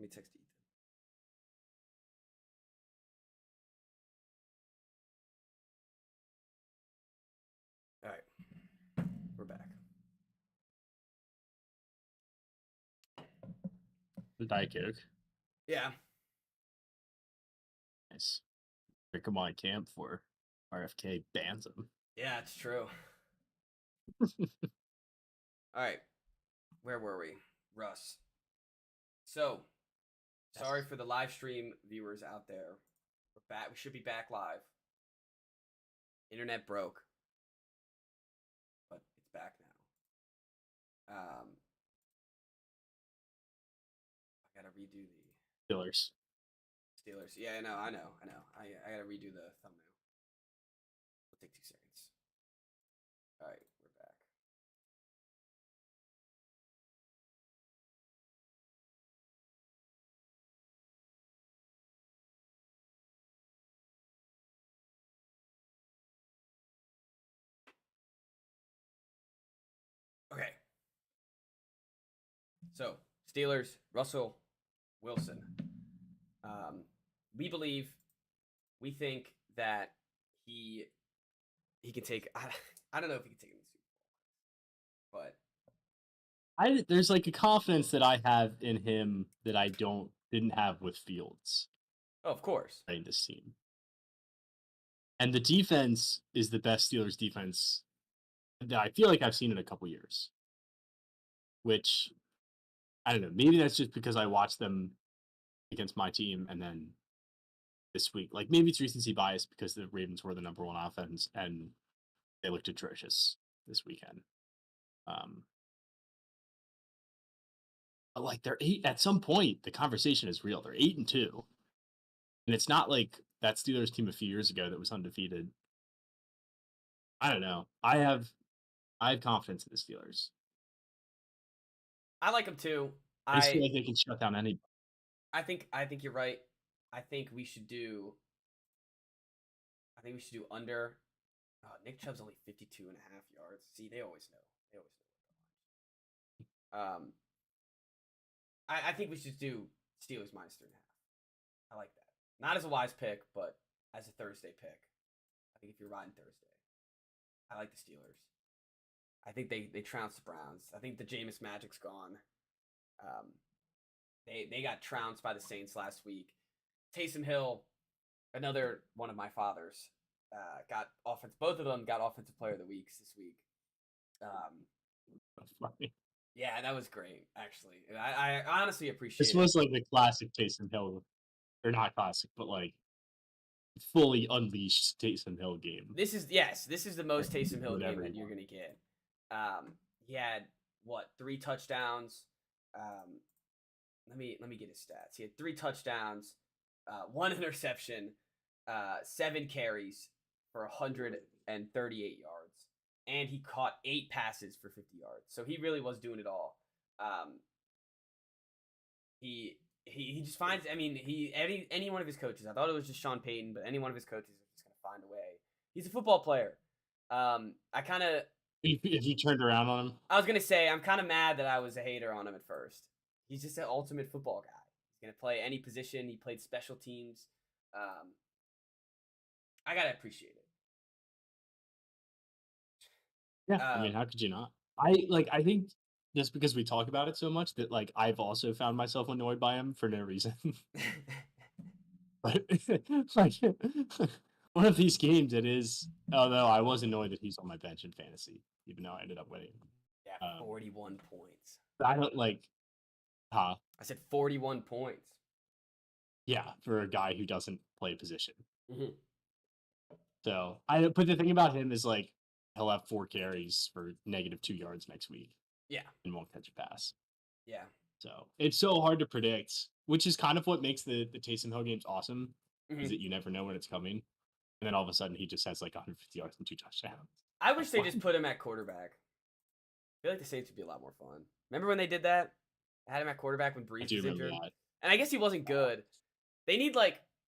me text Ethan. All right, we're back. The Diet Coke. Yeah. Nice. Pick him on camp for RFK bans him. Yeah, it's true. All right, where were we? Russ. So, sorry for the live stream viewers out there. We're back. We should be back live. Internet broke, but it's back now. I gotta redo the Steelers. Yeah, I know. I gotta redo the thumbnail. It'll take 2 seconds. All right, we're back. Okay. So, Steelers, Russell Wilson. We think that he can take. I don't know if he can take him to the Super Bowl, but There's like a confidence that I have in him that I didn't have with Fields. Oh, of course. Playing this team. And the defense is the best Steelers defense that I feel like I've seen in a couple years. Which, I don't know, maybe that's just because I watched them against my team and then this week. Like, maybe it's recency bias because the Ravens were the number 1 offense and they looked atrocious this weekend. But like they're 8 at some point, the conversation is real. They're 8-2. And it's not like that Steelers team a few years ago that was undefeated. I don't know. I have confidence in the Steelers. I like them too. I just feel like they can shut down anybody. I think you're right. I think we should do under. Nick Chubb's only 52.5 yards. See, they always know. I think we should do Steelers minus 3.5. I like that. Not as a wise pick, but as a Thursday pick. I think if you're riding Thursday, I like the Steelers. I think they trounced the Browns. I think the Jameis Magic's gone. They got trounced by the Saints last week. Taysom Hill, another one of my fathers, got offense. Both of them got offensive player of the week this week. That's funny. Yeah, that was great, actually. I honestly appreciate this was like the classic Taysom Hill, or not classic, but like fully unleashed Taysom Hill game. This is the most Taysom Hill game that you're gonna get. He had 3 touchdowns. Let me get his stats. He had 3 touchdowns, 1 interception, 7 carries for 138 yards, and he caught 8 passes for 50 yards. So he really was doing it all. He just finds. I mean, any one of his coaches. I thought it was just Sean Payton, but any one of his coaches is just gonna find a way. He's a football player. I kind of. If you turned around on him, I was gonna say I'm kind of mad that I was a hater on him at first. He's just an ultimate football guy. He's gonna play any position. He played special teams. I gotta appreciate it. Yeah, I mean, how could you not? I think just because we talk about it so much that like I've also found myself annoyed by him for no reason. But like one of these games, it is. Although I was annoyed that he's on my bench in fantasy, even though I ended up winning. Yeah, 41 points. I don't like. I said 41 points. Yeah, for a guy who doesn't play a position. Mm-hmm. So but the thing about him is like he'll have 4 carries for -2 yards next week. Yeah, and won't catch a pass. Yeah. So it's so hard to predict, which is kind of what makes the Taysom Hill games awesome, is that you never know when it's coming. And then all of a sudden he just has like 150 yards and 2 touchdowns. I wish they just put him at quarterback. I feel like the Saints would be a lot more fun. Remember when they did that? I had him at quarterback when Brees was injured. That. And I guess he wasn't good. They need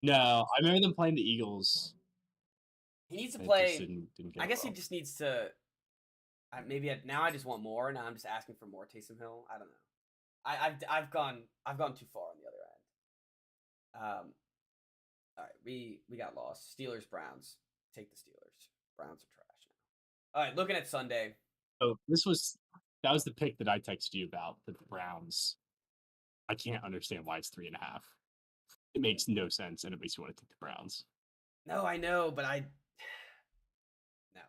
No, I remember them playing the Eagles. He needs to play. Didn't I guess he just needs to. Now I just want more. Now I'm just asking for more Taysom Hill. I don't know. I've gone too far on the other end. All right, we got lost. Steelers Browns. Take the Steelers. Browns are trash now. All right, looking at Sunday. So that was the pick that I texted you about the Browns. I can't understand why it's 3.5. It makes no sense, and it makes you want to take the Browns. No, I know, but no.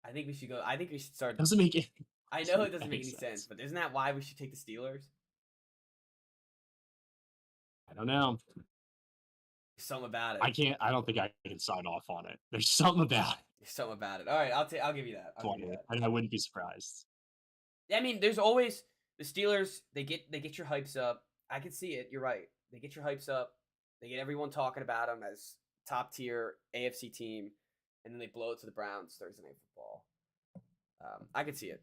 I think we should go. I think we should start. Doesn't make it. I know it doesn't make any sense, but isn't that why we should take the Steelers? I don't know. Something about it. I don't think I can sign off on it. There's something about it. There's something about it. All right, I'll give you that. I'll give you that. And I wouldn't be surprised. I mean, there's always the Steelers. They get your hypes up. I can see it. You're right. They get your hypes up. They get everyone talking about them as top tier AFC team, and then they blow it to the Browns Thursday Night Football. I can see it.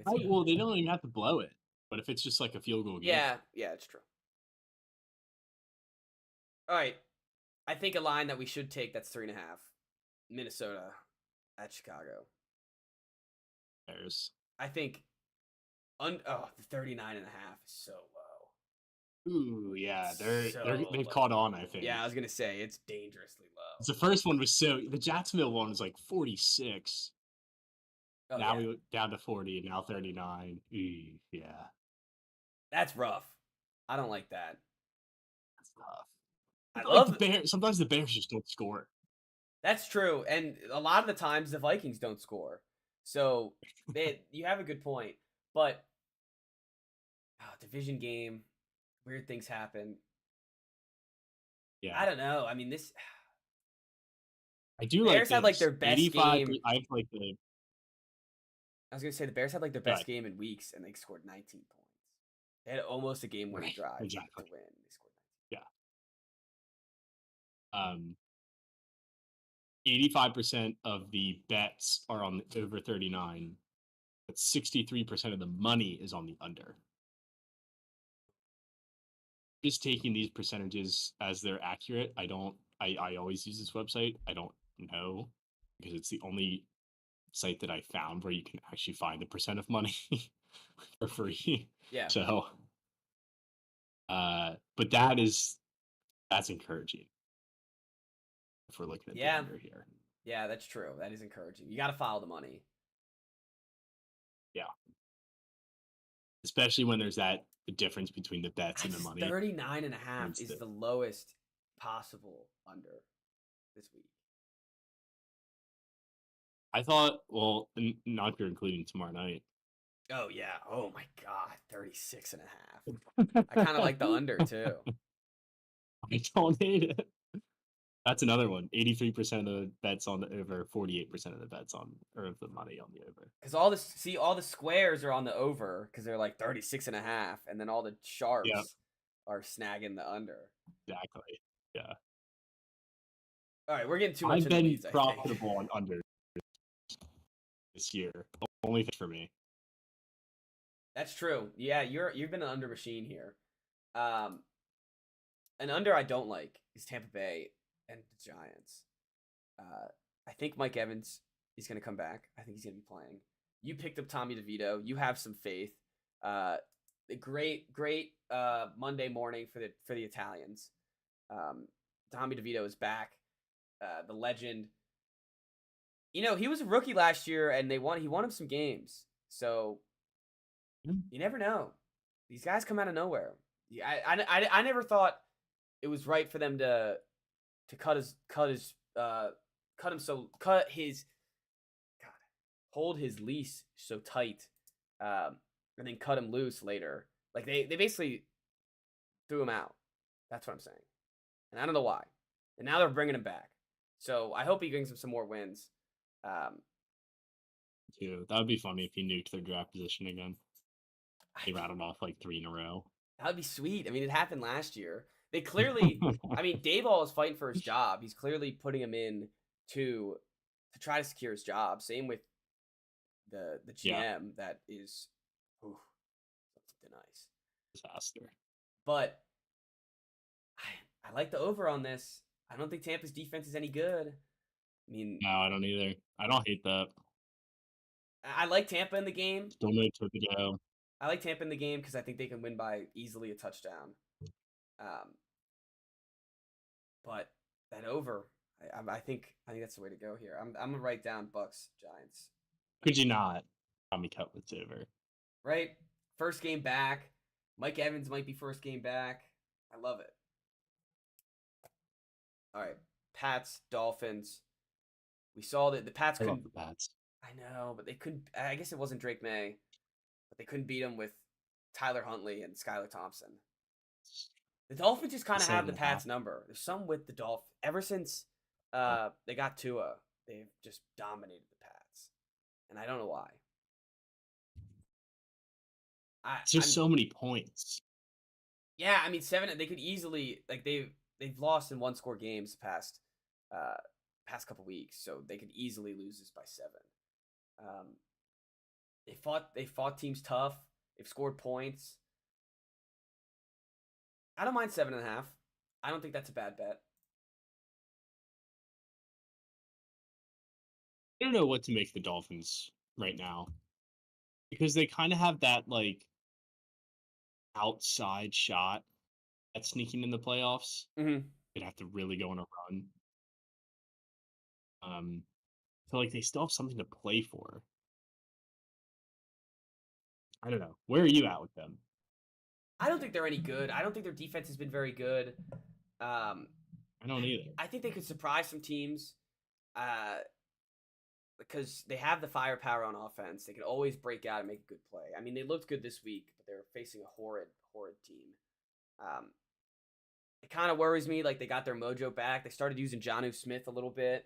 Well, they don't even have to blow it, but if it's just like a field goal game. Yeah, it's true. All right, I think a line that we should take that's 3.5. Minnesota at Chicago. Bears. I think. The 39.5 is so low. Ooh, yeah, they've caught on. I think. Yeah, I was gonna say it's dangerously low. The first one was the Jacksonville one was like 46. Now we down to 40, now 39. Yeah, that's rough. I don't like that. That's tough. I love the Bears. Sometimes the Bears just don't score. That's true, and a lot of the times the Vikings don't score. So you have a good point, but division game, weird things happen. Yeah, I don't know. I mean, this. I do Bears like had like their best game. I like the. I was gonna say the Bears had like their best game in weeks, and they scored 19 points. They had almost a game-winning drive to win. They scored 19. Yeah. 85% of the bets are on the over 39, but 63% of the money is on the under. Just taking these percentages as they're accurate. I always use this website. I don't know because it's the only site that I found where you can actually find the percent of money for free. Yeah. So, but that's encouraging. If we're looking at the under here. Yeah, that's true. That is encouraging. You got to follow the money. Yeah. Especially when there's the difference between the bets and the money. 39.5 is the lowest possible under this week. I thought, well, not if you're including tomorrow night. Oh, yeah. Oh, my God. 36.5. I kind of like the under, too. I don't hate it. That's another one. 83% of the bets on the over, 48% of the bets of the money on the over. Because all the squares are on the over because they're like 36.5, and then all the sharps are snagging the under. Exactly. Yeah. All right, we're getting too much. I've been profitable on under this year. Only for me. That's true. Yeah, you've been an under machine here. An under I don't like is Tampa Bay and the Giants. I think Mike Evans is going to come back. I think he's going to be playing. You picked up Tommy DeVito. You have some faith. Great Monday morning for the Italians. Tommy DeVito is back. The legend. You know, he was a rookie last year, and he won him some games. So you never know. These guys come out of nowhere. I never thought it was right for them to hold his leash so tight, and then cut him loose later. Like they basically threw him out. That's what I'm saying, and I don't know why. And now they're bringing him back. So I hope he brings him some more wins. Too. That would be funny if he nuked their draft position again. They rattled off like 3 in a row. That would be sweet. I mean, it happened last year. They clearly, I mean, Daboll is fighting for his job. He's clearly putting him in to try to secure his job. Same with the GM that is, something nice. Disaster. But I like the over on this. I don't think Tampa's defense is any good. I mean, no, I don't either. I don't hate that. I like Tampa in the game. Don't make Torpedo. I like Tampa in the game because I think they can win by easily a touchdown. but that over, I think that's the way to go here. I'm gonna write down Bucks Giants. Could you not? Tommy Cutlets over. Right, first game back. Mike Evans might be first game back. I love it. All right, Pats Dolphins. We saw that the Pats I love couldn't. the Pats. I know, but they couldn't. I guess it wasn't Drake May, but they couldn't beat him with Tyler Huntley and Skylar Thompson. The Dolphins just kind of have the 7.5. Pats number. There's some with the Dolphins. Ever since they got Tua, they've just dominated the Pats, and I don't know why. It's just so many points. Yeah, I mean 7. They could easily they've lost in 1-score games the past couple weeks, so they could easily lose this by 7. They fought teams tough. They've scored points. I don't mind 7.5. I don't think that's a bad bet. I don't know what to make the Dolphins right now because they kind of have that like outside shot at sneaking in the playoffs. Mm-hmm. They'd have to really go on a run. So like they still have something to play for. I don't know. Where are you at with them? I don't think they're any good. I don't think their defense has been very good. I don't either. I think they could surprise some teams because they have the firepower on offense. They can always break out and make a good play. I mean, they looked good this week, but they're facing a horrid team. It kind of worries me. Like they got their mojo back. They started using Jonnu Smith a little bit.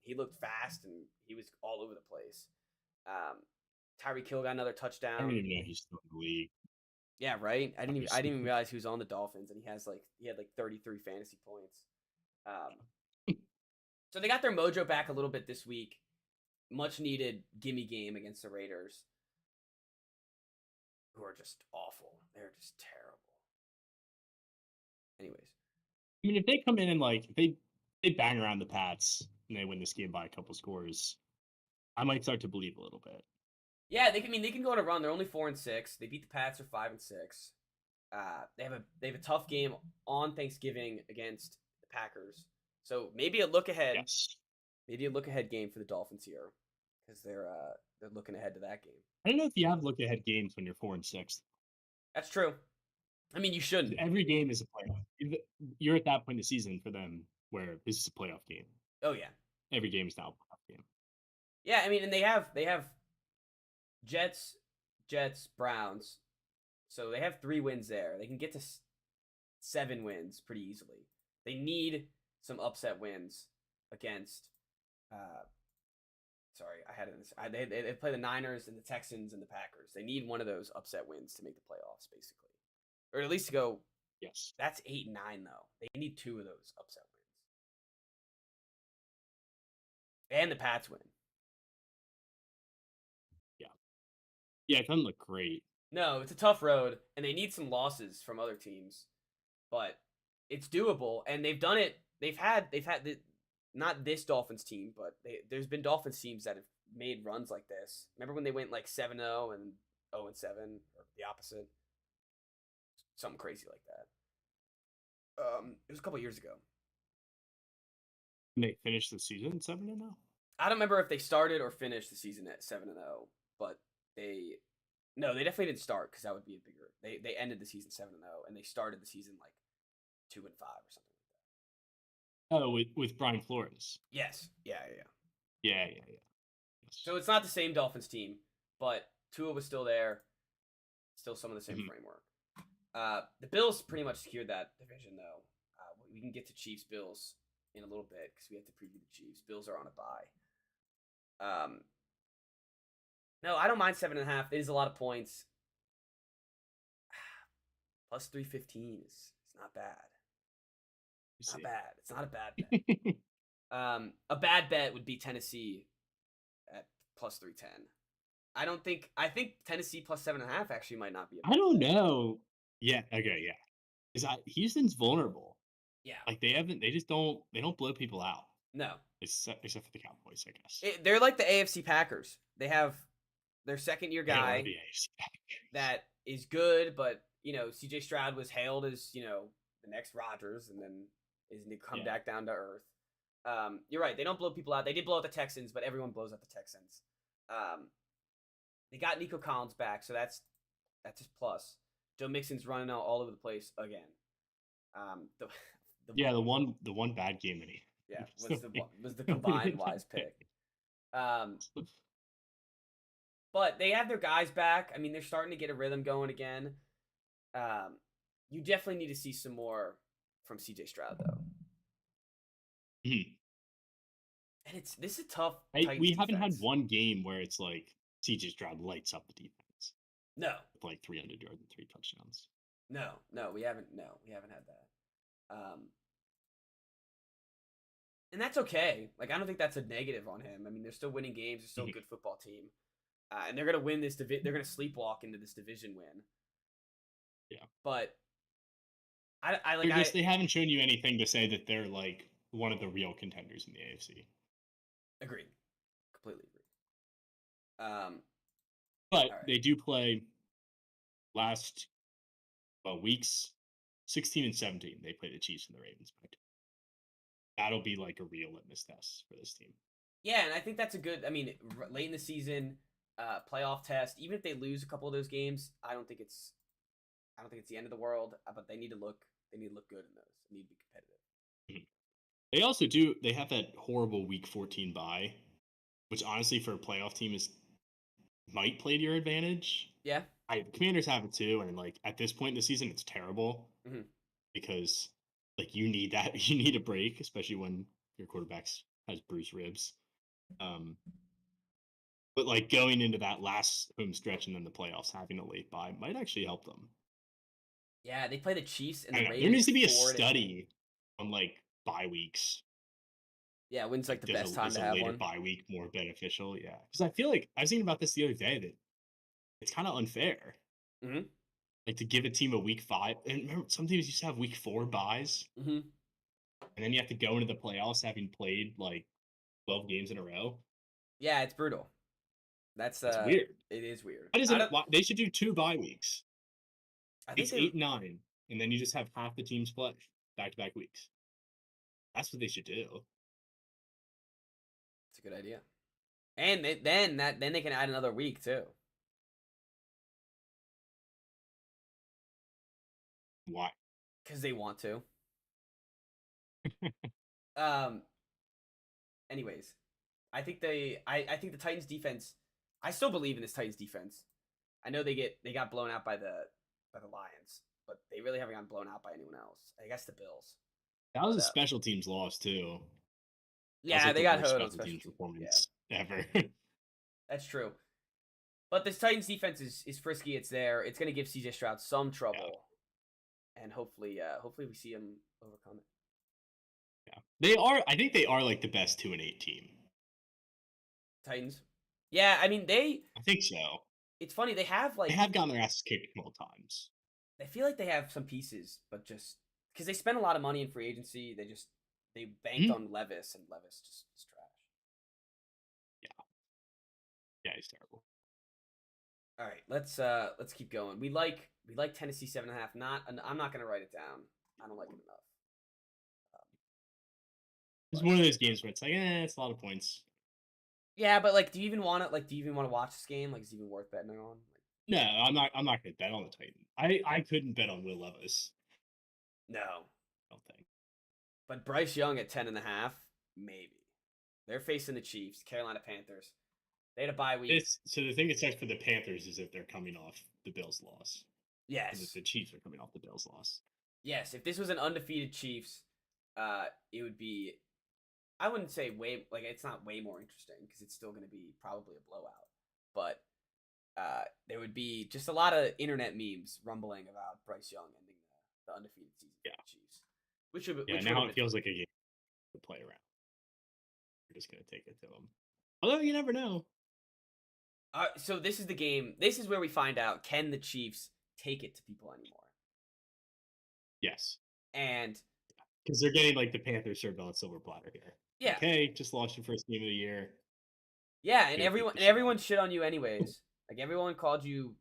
He looked fast and he was all over the place. Tyreek Hill got another touchdown. I don't even know he's still in the league. Yeah, right. I didn't even realize he was on the Dolphins, and he had 33 fantasy points. So they got their mojo back a little bit this week. Much needed gimme game against the Raiders, who are just awful. They're just terrible. Anyways, I mean, if they come in and like if they bang around the Pats and they win this game by a couple scores, I might start to believe a little bit. yeah, they can go on a run. They're only 4-6. They beat the Pats. They're 5-6. They have a tough game on Thanksgiving against the Packers. So maybe a look ahead. Yes. Maybe a look ahead game for the Dolphins here, because they're looking ahead to that game. I don't know if you have look ahead games when you're 4-6. That's true. I mean, you shouldn't. Every game is a playoff. You're at that point in the season for them where this is a playoff game. Oh yeah. Every game is now a playoff game. Yeah, I mean, and they have Jets, Browns, so they have 3 wins there. They can get to 7 wins pretty easily. They need some upset wins against. Sorry, I had it. They play the Niners and the Texans and the Packers. They need one of those upset wins to make the playoffs, basically, or at least to go. Yes, that's 8 and 9 though. They need 2 of those upset wins, and the Pats win. Yeah, it doesn't look great. No, it's a tough road, and they need some losses from other teams, but it's doable, and they've done it. They've had not this Dolphins team, but there's been Dolphins teams that have made runs like this. Remember when they went like 7-0 and 0-7, or the opposite, something crazy like that. It was a couple years ago. And they finished the season 7-0. I don't remember if they started or finished the season at 7-0, but they definitely didn't start because that would be a bigger. They ended the season 7-0 and they started the season like 2-5 or something like that. Oh, with Brian Flores. Yes. Yeah. Yes. So it's not the same Dolphins team, but Tua was still there, still some of the same framework. The Bills pretty much secured that division though. We can get to Chiefs Bills in a little bit because we have to preview the Chiefs. Bills are on a bye. No, I don't mind 7.5. It is a lot of points. Plus 315 is not bad. It's not bad. It's not a bad bet. A bad bet would be Tennessee at plus 310. I think Tennessee plus 7.5 actually might not be. I don't know. Yeah. Okay. Yeah. Is Houston's vulnerable? Yeah. Like they don't blow people out. No. Except for the Cowboys, I guess. They're like the AFC Packers. They have their second-year guy that is good, but CJ Stroud was hailed as the next Rodgers, and then is to come back down to earth. You're right. They don't blow people out. They did blow out the Texans, but everyone blows out the Texans. They got Nico Collins back, so that's just plus. Joe Mixon's running out all over the place again. The one bad game that he was the combined Wise pick. But they have their guys back. I mean, they're starting to get a rhythm going again. You definitely need to see some more from CJ Stroud, though. Mm-hmm. And this is tough. We haven't had one game where it's like CJ Stroud lights up the defense. No. With like 300 yards and 3 touchdowns. No, we haven't. No, we haven't had that. And that's okay. Like, I don't think that's a negative on him. I mean, they're still winning games. They're still a good football team. And they're going to win this division. They're going to sleepwalk into this division win. Yeah. But they haven't shown you anything to say that they're like one of the real contenders in the AFC. Agreed. Completely agreed. But they do play last weeks 16 and 17. They play the Chiefs and the Ravens back. That'll be like a real litmus test for this team. Yeah, and I think that's a good. I mean, late in the season, playoff test. Even if they lose a couple of those games, I don't think it's the end of the world. But they need to look. They need to look good in those. They need to be competitive. They also do. They have that horrible Week 14 bye, which honestly for a playoff team might play to your advantage. Yeah. Commanders have it too, and like at this point in the season, it's terrible because like you need that. You need a break, especially when your quarterback has bruised ribs. But like going into that last home stretch and then the playoffs, having a late bye might actually help them. Yeah, they play the Chiefs and the Ravens. There needs to be a study on like bye weeks. Yeah, when's like the best time to have one? Bye week more beneficial? Yeah, because I feel like I was thinking about this the other day that it's kind of unfair. Mm-hmm. Like to give a team a week 5, and remember some teams used to have week 4 buys, and then you have to go into the playoffs having played like 12 games in a row. Yeah, it's brutal. That's weird. It is weird. They should do 2 bye weeks. I think it's 8 and 9, and then you just have half the teams play back-to-back weeks. That's what they should do. It's a good idea. And then they can add another week too. Why? Because they want to. Anyways, I think the Titans defense. I still believe in this Titans defense. I know they got blown out by the Lions, but they really haven't gotten blown out by anyone else. I guess the Bills. That was a special teams loss too. Yeah, they got hurt on special teams performance ever. That's true. But this Titans defense is frisky. It's there. It's going to give CJ Stroud some trouble, and hopefully we see him overcome it. Yeah, they are. I think they are like the best 2-8 team. Titans. Yeah, I mean I think so. It's funny they have gotten their asses kicked a couple times. I feel like they have some pieces, but just because they spent a lot of money in free agency, they banked on Levis, and Levis just is trash. Yeah, he's terrible. All right, let's keep going. We like Tennessee 7.5. I'm not gonna write it down. I don't like it enough. It's one of those games where it's like, it's a lot of points. Yeah, but like, do you even want to watch this game? Like, is it even worth betting on? No, I'm not gonna bet on the Titans. I couldn't bet on Will Levis. No, I don't think. But Bryce Young at 10.5, maybe. They're facing the Chiefs, Carolina Panthers. They had a bye week. So the thing that sucks for the Panthers is if they're coming off the Bills' loss. Yes. Because if the Chiefs are coming off the Bills' loss. Yes, if this was an undefeated Chiefs, it would be. I wouldn't say it's not way more interesting because it's still going to be probably a blowout. But there would be just a lot of internet memes rumbling about Bryce Young ending the undefeated season for the Chiefs. Now it feels like a game to play around. We're just going to take it to them. Although you never know. So this is the game. This is where we find out, can the Chiefs take it to people anymore? Yes. And because they're getting like the Panthers served on a silver platter here. Yeah. Okay, just lost your first game of the year. Yeah, and everyone shit on you anyways. Like everyone called you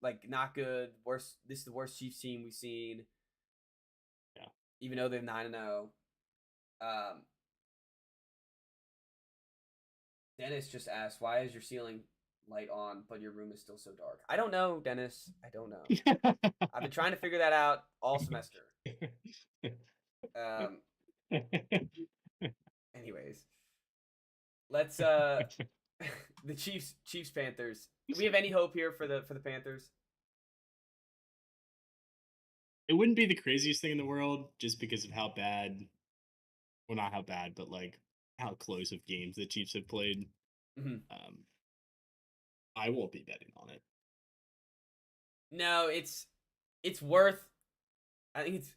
like not good, worst. This is the worst Chiefs team we've seen. Yeah. Even though they're 9-0. Um, Dennis just asked, "Why is your ceiling light on, but your room is still so dark?" I don't know, Dennis. I don't know. I've been trying to figure that out all semester. Um, anyways, let's the Chiefs Panthers. Do we have any hope here for the Panthers? It wouldn't be the craziest thing in the world just because of how bad, well, not how bad, but like how close of games the Chiefs have played. Mm-hmm. I won't be betting on it. No, it's worth. I think it's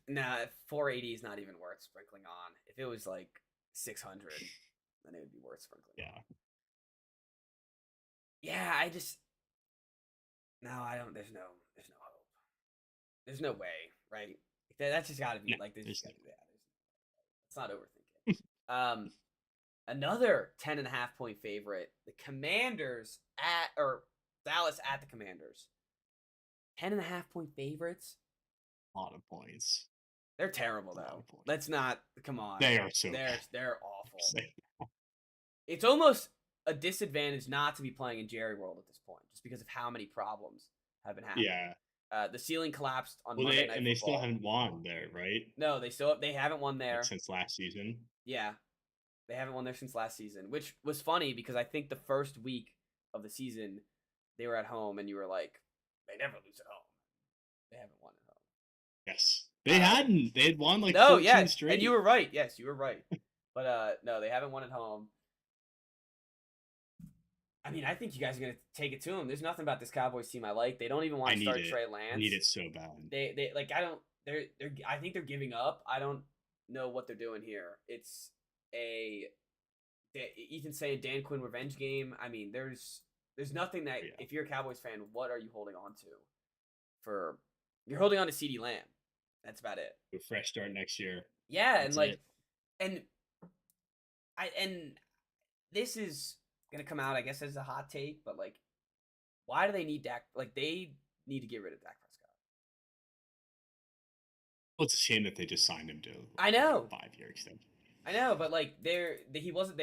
480 is not even worth sprinkling on. If it was like 600, then it would be worth sprinkling. Yeah. On. Yeah, I just I don't. There's no hope. There's no way, right? That's just got to be like this. Just gotta, it's not overthinking. Another 10.5-point favorite. The Commanders Dallas at the Commanders. 10.5-point favorites. A lot of points. They're terrible though. Let's not come on. They are so they're awful. It's almost a disadvantage not to be playing in Jerry World at this point, just because of how many problems have been happening. Yeah. The ceiling collapsed on Monday Night Football. And they still haven't won there, right? No, they haven't won there like since last season. Yeah, they haven't won there since last season, which was funny because I think the first week of the season they were at home, and you were like, they never lose at home. They haven't won at home. Yes, they hadn't. They had won like 14 straight. And you were right. Yes, you were right. But no, they haven't won at home. I mean, I think you guys are gonna take it to them. There's nothing about this Cowboys team I like. They don't even want to start Trey Lance. I need it so bad. They like I don't. They're I think they're giving up. I don't know what they're doing here. It's Ethan saying Dan Quinn revenge game. I mean, there's nothing that if you're a Cowboys fan, what are you holding on to? You're holding on to CeeDee Lamb. That's about it. A fresh start next year. Yeah, that's and this is gonna come out, I guess, as a hot take, but like, why do they need Dak? Like, they need to get rid of Dak Prescott. Well, it's a shame that they just signed him to. I know. 5-year extension. I know, but like, they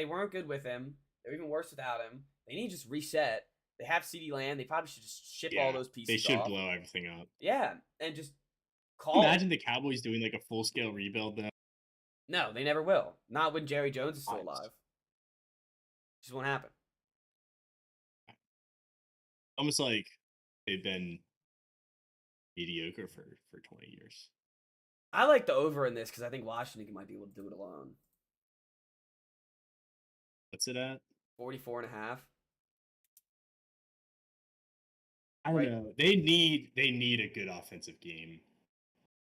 weren't good with him. They're even worse without him. They need to just reset. They have CeeDee Lamb. They probably should just ship all those pieces. They should blow everything up. Yeah, and just imagine the Cowboys doing like a full scale rebuild then. No, they never will. Not when Jerry Jones is still alive. Just won't happen. Almost like they've been mediocre for 20 years. I like the over in this because I think Washington might be able to do it alone. What's it at? 44.5. I don't know. They need a good offensive game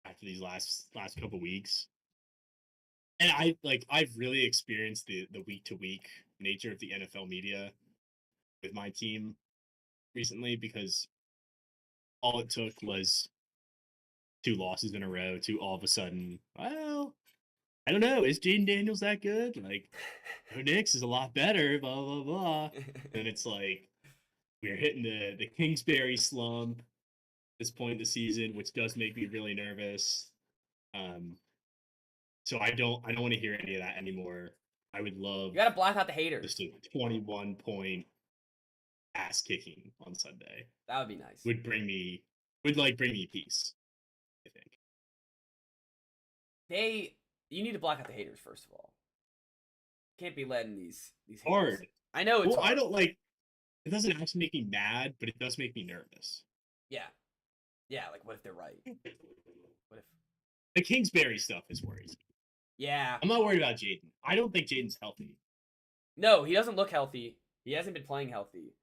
after these last couple weeks. And I've really experienced the week to week nature of the NFL media with my team recently, because all it took was 2 losses in a row to all of a sudden, well, I don't know, is Jaden Daniels that good? Like, Bo Nix is a lot better, blah blah blah. And it's like we're hitting the Kingsbury slump at this point in the season, which does make me really nervous. So I don't want to hear any of that anymore. I would love. You gotta block out the haters. Just a 21-point ass kicking on Sunday. That would be nice. Would bring me peace, I think. You need to block out the haters first of all. Can't be letting these haters. Hard. I know it's hard. I don't like. It doesn't actually make me mad, but it does make me nervous. Yeah. Like what if they're right? What if the Kingsbury stuff is worrisome? Yeah. I'm not worried about Jaden. I don't think Jaden's healthy. No, he doesn't look healthy. He hasn't been playing healthy.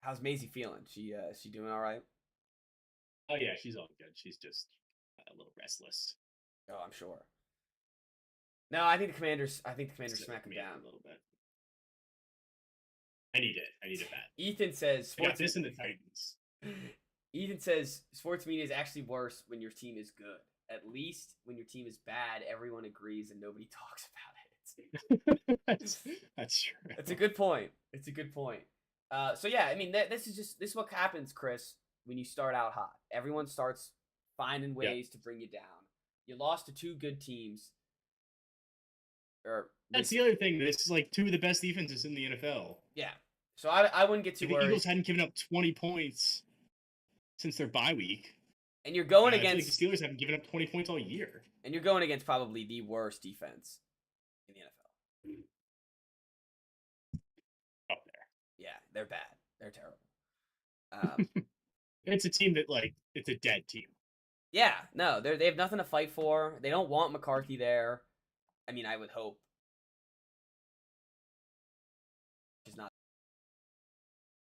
How's Maisie feeling? She doing all right? Oh yeah, she's all good. She's just a little restless. Oh, I'm sure. No, I think the Commanders smack him down a little bit. I need it bad. Ethan says I got this in the Titans. Ethan says sports media is actually worse when your team is good. At least when your team is bad, everyone agrees and nobody talks about it. That's true. It's a good point. So yeah, I mean, this is what happens, Chris, when you start out hot. Everyone starts finding ways to bring you down. You lost to two good teams. Or That's the other thing. This is like two of the best defenses in the NFL. Yeah. So I wouldn't get too the worried. Eagles hadn't given up 20 points since their bye week. And you're going I feel against like the Steelers haven't given up 20 points all year. And you're going against probably the worst defense in the NFL. Up there. Yeah, they're bad. They're terrible. It's a team that it's a dead team. Yeah, no, they have nothing to fight for. They don't want McCarthy there. I mean, I would hope. He's not.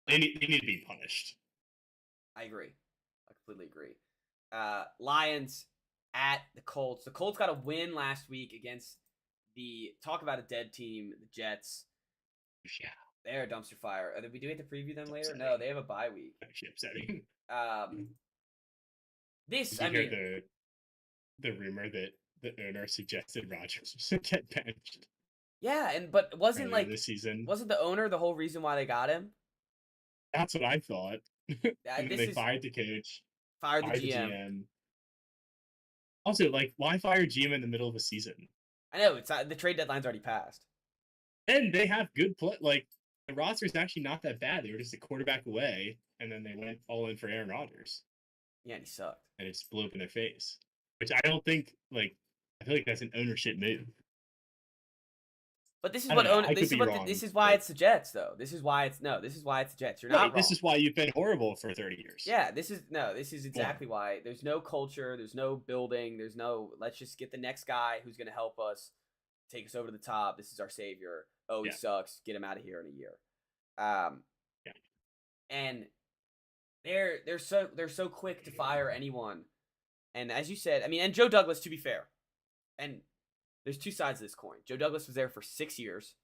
They need to be punished. I agree. I completely agree. Lions at the Colts. The Colts got a win last week against talk about a dead team, the Jets. Yeah. They're a dumpster fire. Do we have to preview them later? Upsetting. No, they have a bye week. Actually upsetting. Did you hear the rumor that the owner suggested Rodgers should get benched? Yeah, but wasn't this season? Wasn't the owner the whole reason why they got him? That's what I thought. And then they fired the coach, fired the GM. Also, why fire GM in the middle of a season? I know it's not, the trade deadline's already passed, and they have good play. The roster is actually not that bad. They were just a quarterback away, and then they went all in for Aaron Rodgers. Yeah, and he sucked. And it just blew up in their face, which I don't think. I feel like that's an ownership move. But this is this is why it's the Jets, though. This is why it's the Jets. You're not wrong. This is why you've been horrible for 30 years. Yeah, this is exactly why. There's no culture. There's no building. There's no. Let's just get the next guy who's going to help us take us over to the top. This is our savior. Oh, he sucks. Get him out of here in a year. And they're so quick to fire anyone. And as you said, I mean, and Joe Douglas, to be fair, and there's two sides of this coin. Joe Douglas was there for 6 years,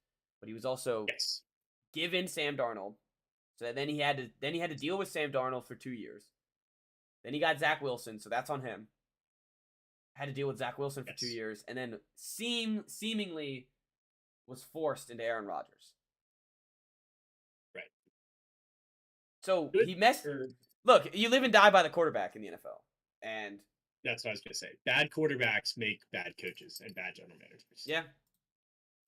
but he was also given Sam Darnold. So then he had to deal with Sam Darnold for 2 years. Then he got Zach Wilson, so that's on him. Had to deal with Zach Wilson for 2 years, and then seemingly was forced into Aaron Rodgers. Right. So he messed. Look, you live and die by the quarterback in the NFL, and that's what I was going to say. Bad quarterbacks make bad coaches and bad general managers. Yeah.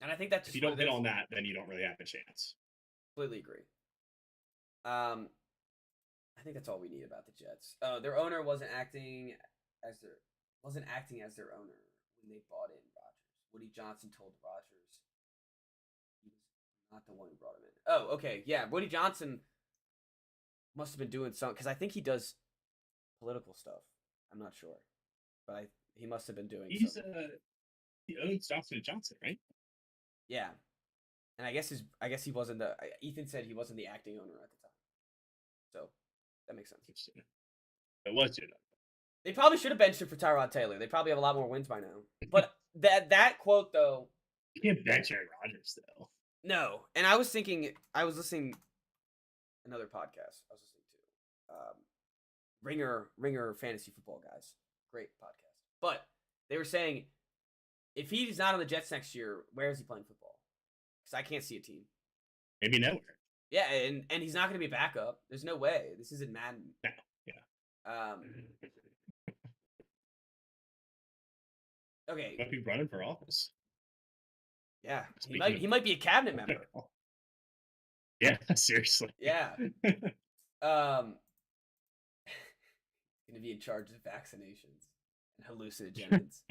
And I think that's just if you don't hit on that, then you don't really have a chance. Completely agree. I think that's all we need about the Jets. Their owner wasn't acting as their owner when they bought in Rodgers. Woody Johnson told Rodgers he was not the one who brought him in. Oh, okay. Yeah, Woody Johnson must have been doing something, because I think he does political stuff. I'm not sure, but he must have been doing. He owns Johnson & Johnson, right? Yeah, and I guess he wasn't the. Ethan said he wasn't the acting owner at the time, so that makes sense. It was Joe. They probably should have benched him for Tyrod Taylor. They probably have a lot more wins by now. But that quote though, you can't bench Aaron Rodgers though. No, and I was listening another podcast I was listening to, Ringer Fantasy Football Guys, great podcast. But they were saying, if he's not on the Jets next year, where is he playing football? Because I can't see a team. Maybe nowhere. Yeah, and he's not going to be a backup. There's no way. This isn't Madden. No. Yeah. Okay. Might be running for office. Yeah, he might be a cabinet member. Yeah, seriously. Yeah. Going to be in charge of vaccinations and hallucinogens.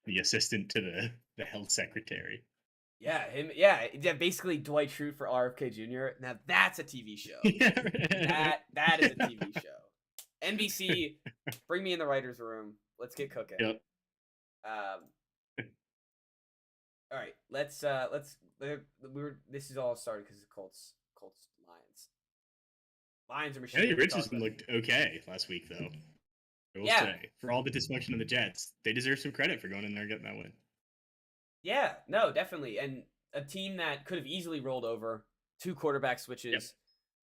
The assistant to the health secretary. Yeah, him. Yeah, basically Dwight Schrute for RFK Jr. Now that's a TV show. That is a TV show. NBC, bring me in the writers' room. Let's get cooking. Yep. All right, this is all started because of Colts Lions are machine. Andy Richardson looked okay last week, though. I will say, for all the dysfunction of the Jets, they deserve some credit for going in there and getting that win. Yeah, no, definitely. And a team that could have easily rolled over 2 quarterback switches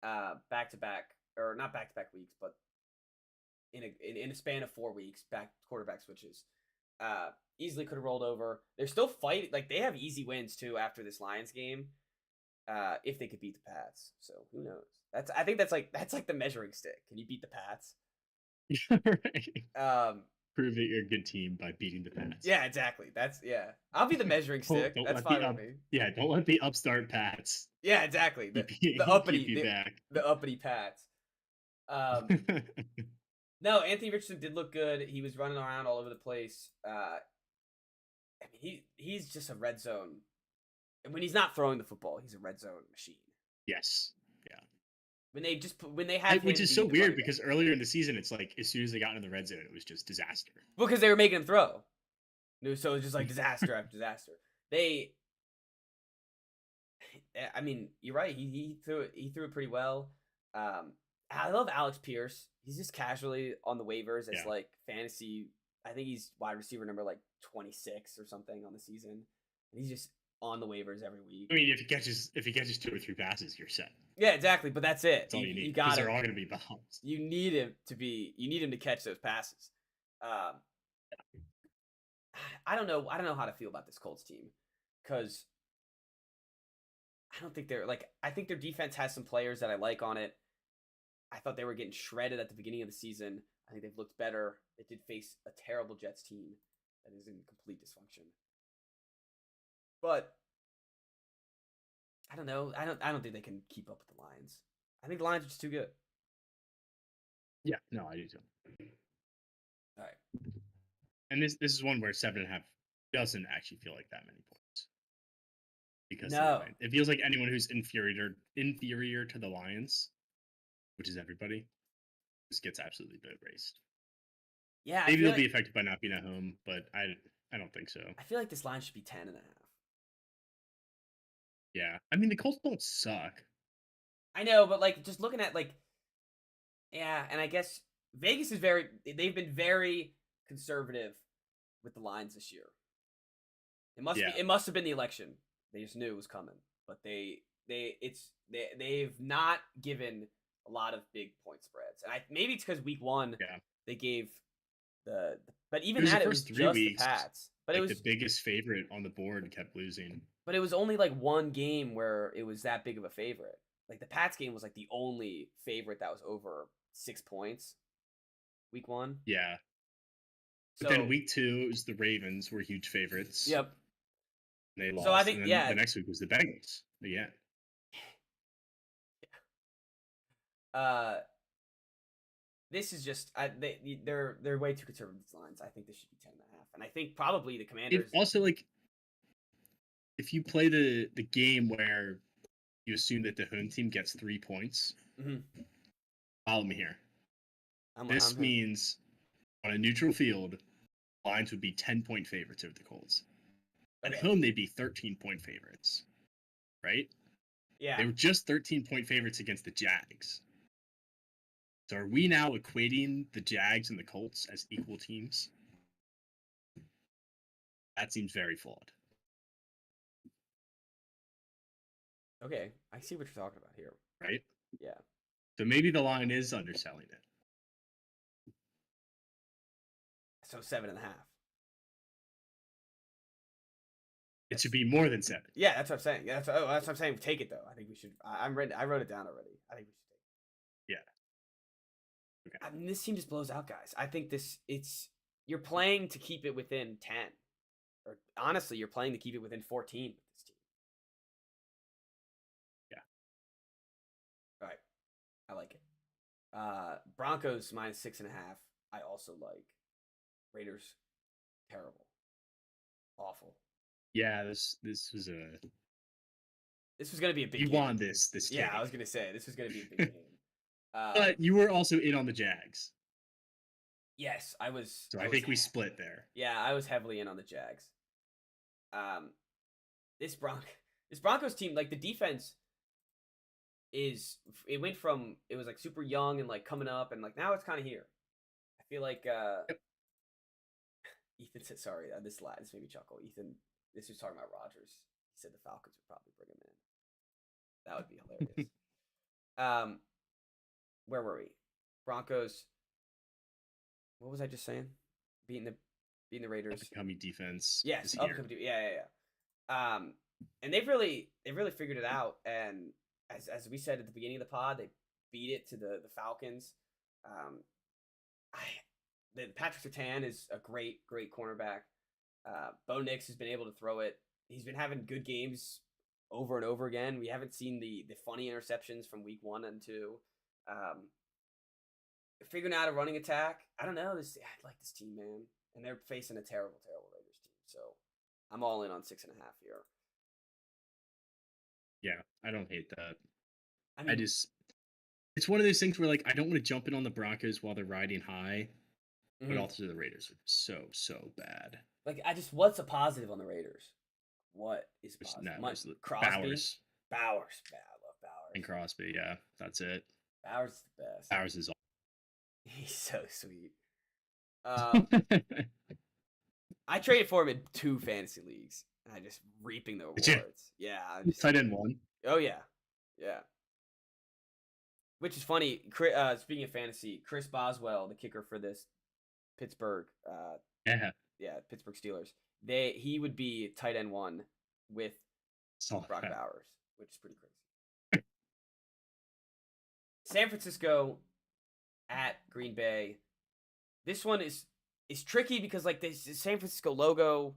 back to back, or not back to back weeks, but in a span of 4 weeks, back quarterback switches. Easily could have rolled over. They're still fighting. They have easy wins too after this Lions game. If they could beat the Pats. So who knows? I think that's like the measuring stick. Can you beat the Pats? Right. Um, Prove that you're a good team by beating the Pats. yeah, exactly. I'll be the measuring stick. Don't That's let the fine with me. yeah, don't let the upstart Pats Yeah, exactly. keep The keep uppity you back. the uppity Pats. No, Anthony Richardson did look good. He was running around all over the place. I mean, he's just a red zone. And when he's not throwing the football, he's a red zone machine. Yes. Yeah. When they have which him is be so the weird running back. because earlier in the season, it's like as soon as they got into the red zone, it was just disaster. Because they were making him throw. So it was just like disaster after disaster. I mean, you're right. He threw it pretty well. I love Alex Pierce. He's just casually on the waivers as like fantasy. I think he's wide receiver number like 26 or something on the season. And he's just on the waivers every week. I mean, if he catches 2 or 3 passes, you're set. Yeah, exactly. But that's it. That's all you need. Because they're all going to be bombs. You need him to catch those passes. I don't know how to feel about this Colts team because I don't think they're like. I think their defense has some players that I like on it. I thought they were getting shredded at the beginning of the season. I think they've looked better. They did face a terrible Jets team that is in complete dysfunction. But I don't know. I don't think they can keep up with the Lions. I think the Lions are just too good. Yeah, no, I do too. All right. And this is one where 7.5 doesn't actually feel like that many points. Because it feels like anyone who's inferior to the Lions, which is everybody, just gets absolutely boat raced. Yeah, maybe they'll be affected by not being at home, but I don't think so. I feel like this line should be 10.5. Yeah, I mean the Colts don't suck. I know, but like just looking at like, yeah, and I guess Vegas is they've been very conservative with the lines this year. It must have been the election. They just knew it was coming, but they've not given a lot of big point spreads, and maybe it's because week 1 they gave but even that it was just the Pats. But it was the biggest favorite on the board and kept losing. But it was only like one game where it was that big of a favorite. Like the Pats game was like the only favorite that was over 6 points. Week 1. Yeah. But then week 2 it was the Ravens were huge favorites. Yep. They lost. So I think the next week was the Bengals. Yeah. This is just they're way too conservative with these lines. I think this should be 10.5, and I think probably the Commanders. Also, like, if you play the game where you assume that the home team gets 3 points, follow me here. This means on a neutral field, lines would be 10-point favorites over the Colts. At home, they'd be 13-point favorites, right? Yeah. They were just 13-point favorites against the Jags. So are we now equating the Jags and the Colts as equal teams? That seems very flawed. Okay, I see what you're talking about here. Right? Yeah. So maybe the line is underselling it. So 7.5. It should be more than 7. Yeah, that's what I'm saying. That's what I'm saying. Take it though. I think we should. I wrote it down already. I think we should take it. Yeah. Okay. I mean, this team just blows out, guys. I think you're playing to keep it within 10, or honestly, you're playing to keep it within 14 with this team. Yeah. All right, I like it. Broncos -6.5. I also like. Raiders, terrible, awful. Yeah, this was gonna be a big. You game. won this. Yeah, I was gonna say this was gonna be a big game. But you were also in on the Jags. Yes, I was. So I think we split there. Yeah, I was heavily in on the Jags. This Broncos team, like the defense, it was like super young and like coming up, and like now it's kind of here. I feel like Ethan said, sorry, this made me chuckle. Ethan, this was talking about Rodgers. He said the Falcons would probably bring him in. That would be hilarious. Where were we? Broncos. What was I just saying? Beating the Raiders. Upcoming defense. Yes, upcoming. Yeah. And they've really figured it out. And as we said at the beginning of the pod, they beat it to the Falcons. Patrick Surtain is a great cornerback. Bo Nix has been able to throw it. He's been having good games over and over again. We haven't seen the funny interceptions from week 1 and 2. Figuring out a running attack. I don't know. I like this team, man. And they're facing a terrible Raiders team. So I'm all in on 6.5 here. Yeah, I don't hate that. I mean, it's one of those things where like I don't want to jump in on the Broncos while they're riding high, but also the Raiders are so bad. Like what's a positive on the Raiders? What is positive? Crosby? Bowers. Yeah, I love Bowers. And Crosby, yeah, that's it. Bowers is the best. Bowers is He's so sweet. I traded for him in 2 fantasy leagues. And I just reaping the rewards. Yeah. Tight end 1. Oh yeah. Yeah. Which is funny. Speaking of fantasy, Chris Boswell, the kicker for this Pittsburgh Pittsburgh Steelers. He would be tight end 1 with Brock Bowers, which is pretty crazy. San Francisco at Green Bay. This one is tricky because like the San Francisco logo,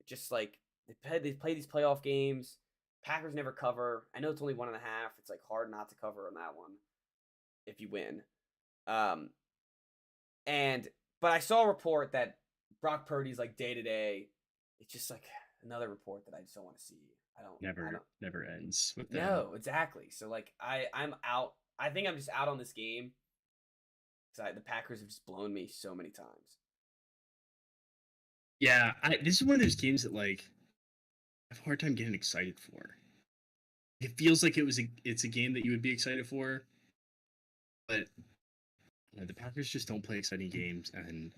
just like they play these playoff games. Packers never cover. I know it's only 1.5. It's like hard not to cover on that one if you win. But I saw a report that Brock Purdy's like day to day. It's just like another report that I just don't want to see. Never ends with that. No, exactly. So like I'm out. I think I'm just out on this game because the Packers have just blown me so many times. Yeah, this is one of those games that like I have a hard time getting excited for. It feels like it's a game that you would be excited for, but the Packers just don't play exciting games, and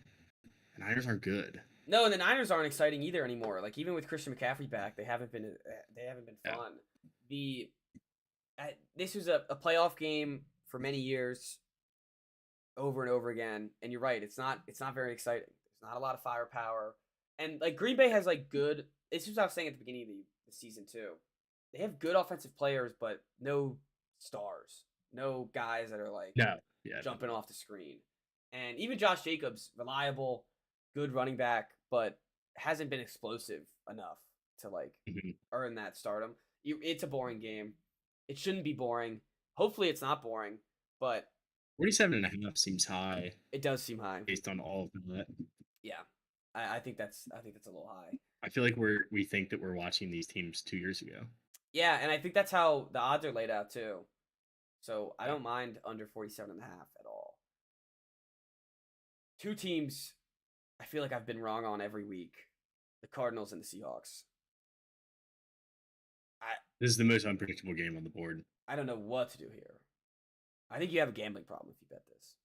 the Niners aren't good. No, and the Niners aren't exciting either anymore. Like even with Christian McCaffrey back, they haven't been fun. This was a playoff game for many years, over and over again. And you're right, it's not very exciting. There's not a lot of firepower, and like Green Bay has like good. This is what I was saying at the beginning of the season too. They have good offensive players, but no stars, no guys that are like jumping off the screen. And even Josh Jacobs, reliable, good running back, but hasn't been explosive enough to like earn that stardom. It's a boring game. It shouldn't be boring. Hopefully it's not boring, but 47.5 seems high. It does seem high based on all of that. Yeah, I think that's a little high. I feel like we think that we're watching these teams 2 years ago. Yeah, and I think that's how the odds are laid out too. So I don't mind under 47.5 at all. 2 teams I feel like I've been wrong on every week. The Cardinals and the Seahawks. This is the most unpredictable game on the board. I don't know what to do here. I think you have a gambling problem if you bet this.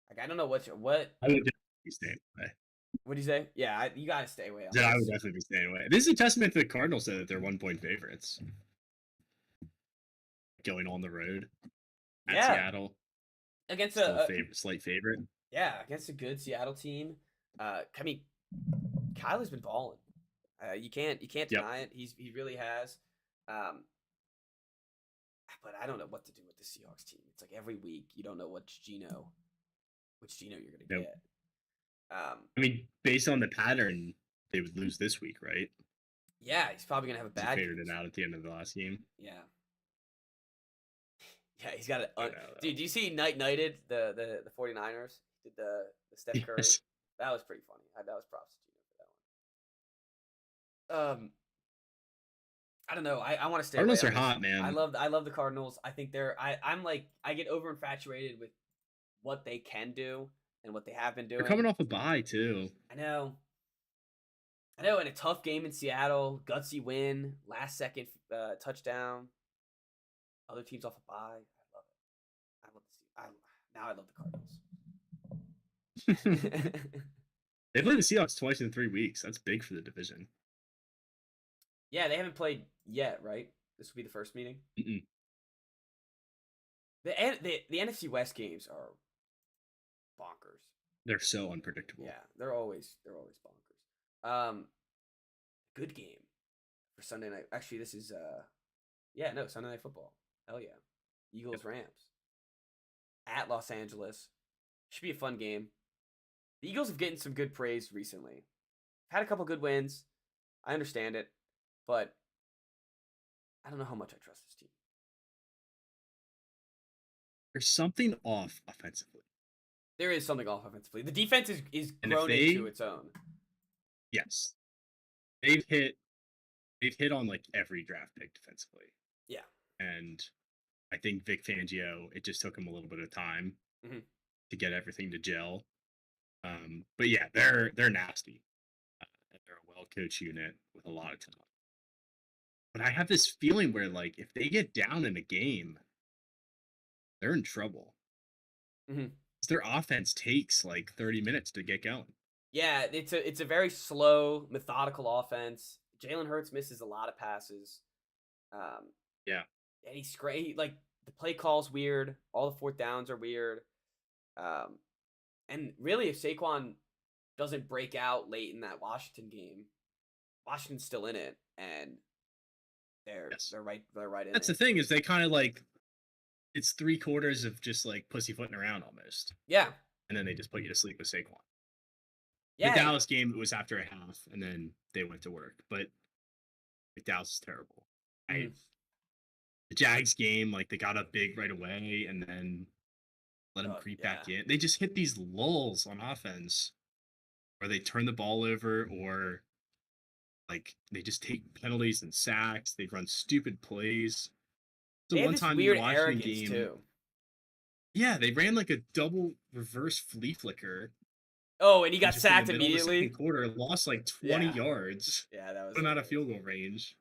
Like I don't know what. I would definitely stay away. What do you say? Yeah, you got to stay away. I would definitely be staying away. This is a testament to the Cardinals that they're 1-point favorites. Going on the road at Seattle. Against slight favorite. Yeah, against a good Seattle team. I mean, Kyle has been balling. You can't deny it. He really has. But I don't know what to do with the Seahawks team. It's like every week you don't know which Geno you're gonna get. I mean, based on the pattern, they would lose this week, right? Yeah, he's probably gonna have a bad. He figured it out at the end of the last game. Yeah. Yeah, he's got it. Dude, do you see Nighted the 49ers? Did the Steph Curry? Yes. That was pretty funny. That was props to Geno for that one. I don't know. I want to stay. Cardinals are hot, man. I love the Cardinals. I think I'm like I get over infatuated with what they can do and what they have been doing. They're coming off a bye too. I know. In a tough game in Seattle, gutsy win, last second touchdown. Other teams off a bye. I love the Cardinals. They played the Seahawks twice in 3 weeks. That's big for the division. Yeah, they haven't played yet, right? This will be the first meeting. Mm-mm. The NFC West games are bonkers. They're so unpredictable. Yeah, they're always bonkers. Good game for Sunday night. Actually, this is Sunday Night Football. Hell yeah, Eagles Rams at Los Angeles. Should be a fun game. The Eagles have gotten some good praise recently. Had a couple good wins. I understand it, but I don't know how much I trust this team. There's something off offensively. There is something off offensively. The defense is And if grown they- into its own. Yes, they've hit on like every draft pick defensively. Yeah. And I think Vic Fangio, it just took him a little bit of time Mhm. to get everything to gel. But yeah, they're nasty. And they're a well coached unit with a lot of talent. But I have this feeling where like if they get down in a game, they're in trouble. Mhm. 'Cause their offense takes like 30 minutes to get going. Yeah, it's a very slow, methodical offense. Jalen Hurts misses a lot of passes. Yeah. And he's great. Like the play call's weird. All the fourth downs are weird. And really, if Saquon doesn't break out late in that Washington game, Washington's still in it, and they're Yes. they're right in That's it. the thing is they kind of like it's 3/4 of just like pussyfooting around almost. Yeah, And then they just put you to sleep with Saquon. yeah. The Dallas game, it was after a half, and then they went to work. But like, Dallas is terrible. Mhm. The Jags game, like they got up big right away, and then let them creep back in. They just hit these lulls on offense, where they turn the ball over, or like they just take penalties and sacks. They run stupid plays. So They have one this time in weird the Washington arrogance game, too. yeah, they ran like a double reverse flea flicker. Oh, and he got just in the sacked middle of the immediately. second quarter, lost like 20 Yeah. yards. Yeah, that was Put them out of hilarious. field goal range.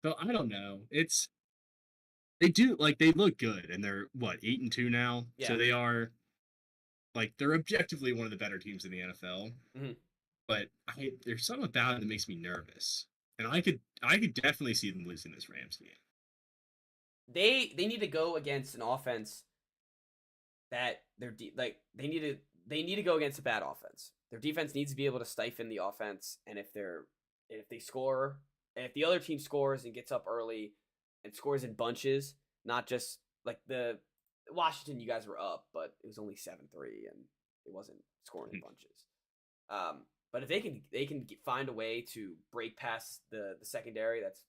So I don't know. They do like they look good, and they're what 8-2 now. Yeah. So they are like they're objectively one of the better teams in the NFL. Mhm. But there's something about it that makes me nervous, and I could definitely see them losing this Rams game. They need to go against an offense that they need to go against a bad offense. Their defense needs to be able to stifle the offense, and if they score, and if the other team scores and gets up early and scores in bunches, not just like the Washington, you guys were up, but it was only 7-3 and it wasn't scoring in bunches. But if they can find a way to break past the secondary that's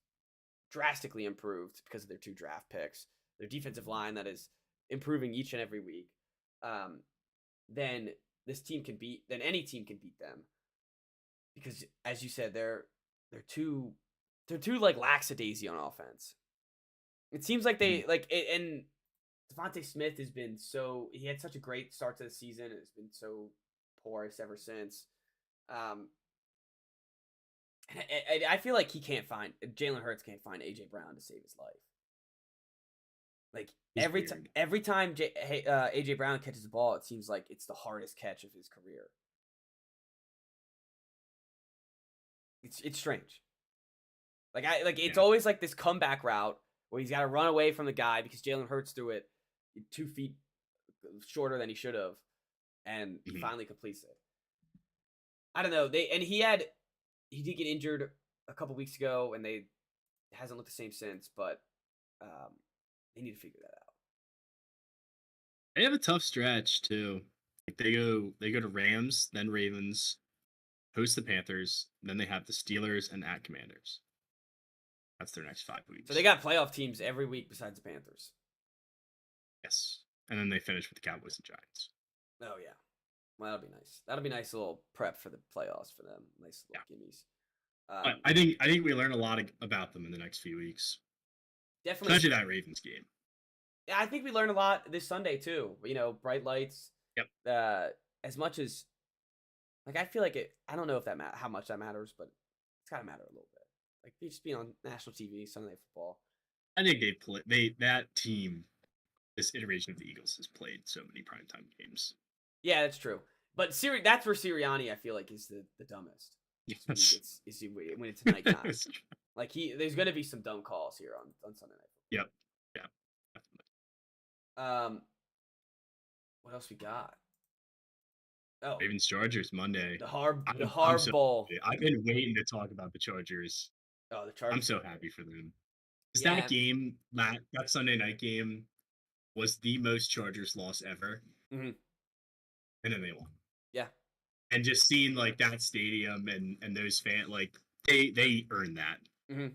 drastically improved because of their 2 draft picks, their defensive line that is improving each and every week, then any team can beat them. Because as you said, they're too like lackadaisy on offense. It seems like they and Devontae Smith has been he had such a great start to the season, and it's been so porous ever since. And I feel like Jalen Hurts can't find AJ Brown to save his life. Like every time AJ Brown catches the ball, it seems like it's the hardest catch of his career. It's strange. It's always like this comeback route where he's got to run away from the guy because Jalen Hurts threw it 2 feet shorter than he should have, and he finally completes it. I don't know. He did get injured a couple weeks ago, and hasn't looked the same since. But they need to figure that out. They have a tough stretch too. Like they go to Rams, then Ravens, host the Panthers, then they have the Steelers and at Commanders. That's their next 5 weeks. So they got playoff teams every week besides the Panthers. Yes, and then they finish with the Cowboys and Giants. Oh yeah, well that'll be nice. That'll be nice little prep for the playoffs for them. Nice little gimmies. I think we learn a lot about them in the next few weeks. Definitely, especially that Ravens game. Yeah, I think we learned a lot this Sunday too. Bright lights. Yep. As much as, I feel like it. I don't know if how much that matters, but it's gotta matter a little bit. Like just being on national TV, Sunday Night Football. I think that team, this iteration of the Eagles has played so many primetime games. Yeah, that's true. But that's where Sirianni, I feel like, is the dumbest. Yes. When it's night time. Like there's gonna be some dumb calls here on Sunday Night Football. Yep. Yeah. Definitely. What else we got? Oh, Ravens Chargers Monday. The Harb so Bowl. I've been waiting to talk about the Chargers. Oh, the Chargers. I'm so happy for them. That game, that Sunday night game, was the most Chargers loss ever. Mm-hmm. and then they won. Yeah. And just seeing like that stadium and those fans, like they earned that. Mm-hmm.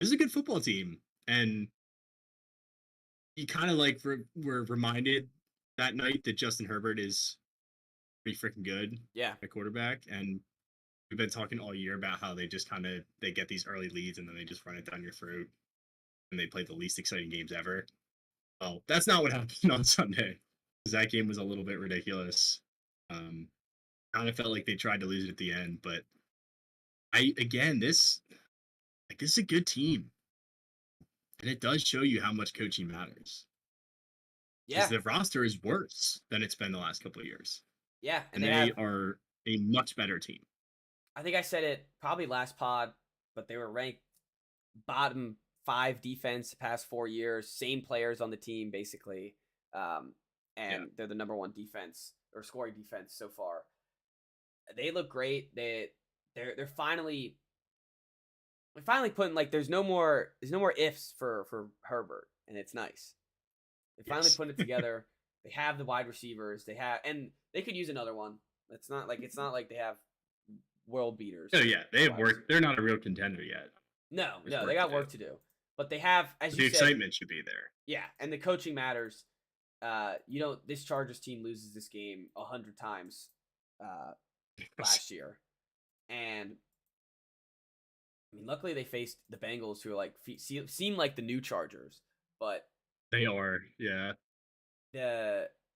This is a good football team, and you kind of like were reminded that night that Justin Herbert is pretty freaking good Yeah. at quarterback, and we've been talking all year about how they just they get these early leads and then they just run it down your throat, and they play the least exciting games ever. Well, that's not what happened on Sunday, because that game was a little bit ridiculous. Kind of felt like they tried to lose it at the end, but this is a good team, and it does show you how much coaching matters. Yeah. Because the roster is worse than it's been the last couple of years. Yeah, and they are a much better team. I think I said it probably last pod, but they were ranked bottom 5 defense the past 4 years. Same players on the team, basically. And they're the number 1 defense or scoring defense so far. They look great. They're finally putting like there's no more ifs for Herbert, and it's nice. They finally put it together. They have the wide receivers. And they could use another one. It's not like they have world beaters. Oh yeah, they have work. They're not a real contender yet. No, they got work to do. But they have, as you said, the excitement should be there. Yeah, and the coaching matters. This Chargers team loses this game 100 times last year, and I mean, luckily they faced the Bengals, who are like seem like the new Chargers, but they are, yeah.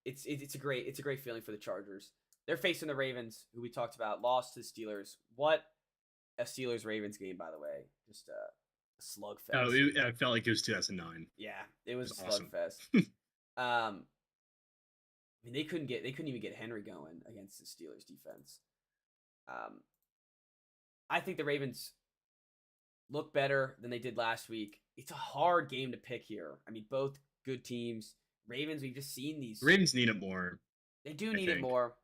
It's a great feeling for the Chargers. They're facing the Ravens, who we talked about, lost to the Steelers. What a Steelers-Ravens game, by the way. Just a slugfest. Oh, I felt like it was 2009. Yeah, it was a awesome. slugfest. I mean, they couldn't even get Henry going against the Steelers defense. I think the Ravens look better than they did last week. It's a hard game to pick here. I mean, both good teams. Ravens, we've just seen these. Ravens need it more. They do need it more.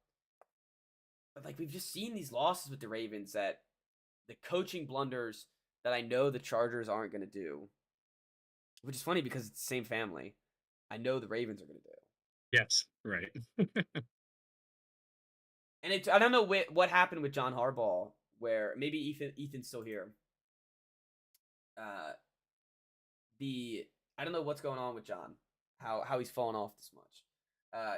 But like we've just seen these losses with the Ravens, that the coaching blunders that I know the Chargers aren't going to do. Which is funny because it's the same family. I know the Ravens are going to do. Yes, right. And I don't know what happened with John Harbaugh, where maybe Ethan's still here. I don't know what's going on with John, how he's fallen off this much.